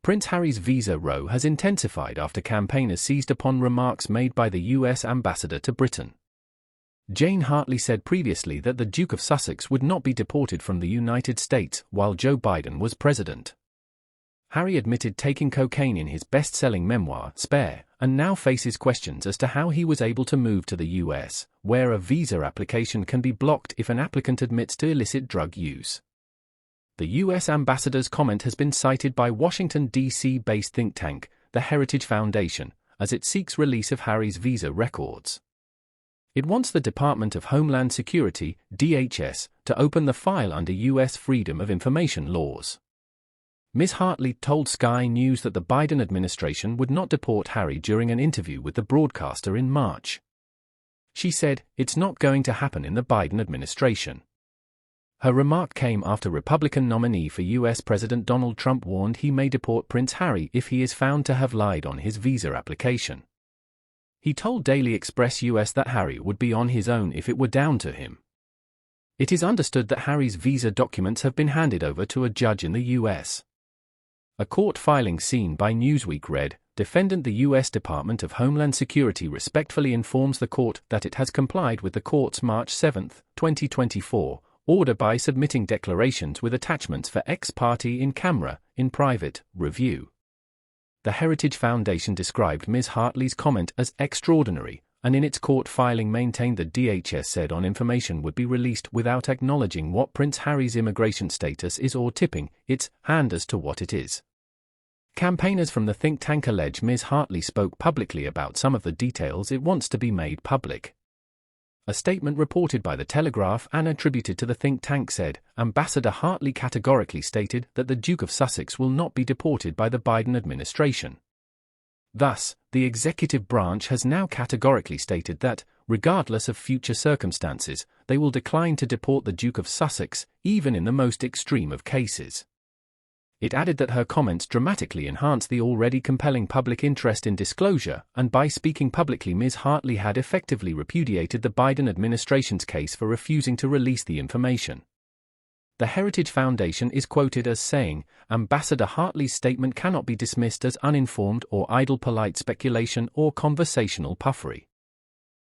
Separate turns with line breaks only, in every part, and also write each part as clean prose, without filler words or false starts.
Prince Harry's visa row has intensified after campaigners seized upon remarks made by the US ambassador to Britain. Jane Hartley said previously that the Duke of Sussex would not be deported from the United States while Joe Biden was president. Harry admitted taking cocaine in his best-selling memoir, Spare, and now faces questions as to how he was able to move to the US, where a visa application can be blocked if an applicant admits to illicit drug use. The US ambassador's comment has been cited by Washington, D.C.-based think tank, the Heritage Foundation, as it seeks release of Harry's visa records. It wants the Department of Homeland Security, DHS, to open the file under U.S. Freedom of Information laws. Ms. Hartley told Sky News that the Biden administration would not deport Harry during an interview with the broadcaster in March. She said, "It's not going to happen in the Biden administration." Her remark came after Republican nominee for U.S. President Donald Trump warned he may deport Prince Harry if he is found to have lied on his visa application. He told Daily Express US that Harry would be on his own if it were down to him. It is understood that Harry's visa documents have been handed over to a judge in the U.S. A court filing seen by Newsweek read, "Defendant the U.S. Department of Homeland Security respectfully informs the court that it has complied with the court's March 7, 2024, order by submitting declarations with attachments for ex parte in camera, in private, review." The Heritage Foundation described Ms. Hartley's comment as extraordinary, and in its court filing maintained the DHS said on information would be released without acknowledging what Prince Harry's immigration status is or tipping its hand as to what it is. Campaigners from the think tank allege Ms. Hartley spoke publicly about some of the details it wants to be made public. A statement reported by The Telegraph and attributed to the think tank said, Ambassador Hartley categorically stated that the Duke of Sussex will not be deported by the Biden administration. Thus, the executive branch has now categorically stated that, regardless of future circumstances, they will decline to deport the Duke of Sussex, even in the most extreme of cases. It added that her comments dramatically enhanced the already compelling public interest in disclosure, and by speaking publicly Ms. Hartley had effectively repudiated the Biden administration's case for refusing to release the information. The Heritage Foundation is quoted as saying, "Ambassador Hartley's statement cannot be dismissed as uninformed or idle polite speculation or conversational puffery."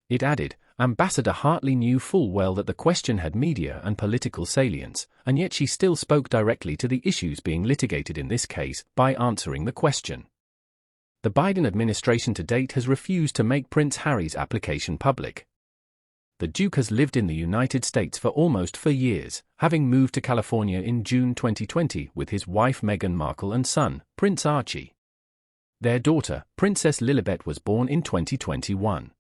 It added, Ambassador Hartley knew full well that the question had media and political salience, and yet she still spoke directly to the issues being litigated in this case by answering the question. The Biden administration to date has refused to make Prince Harry's application public. The Duke has lived in the United States for almost 4 years, having moved to California in June 2020 with his wife Meghan Markle and son, Prince Archie. Their daughter, Princess Lilibet, was born in 2021.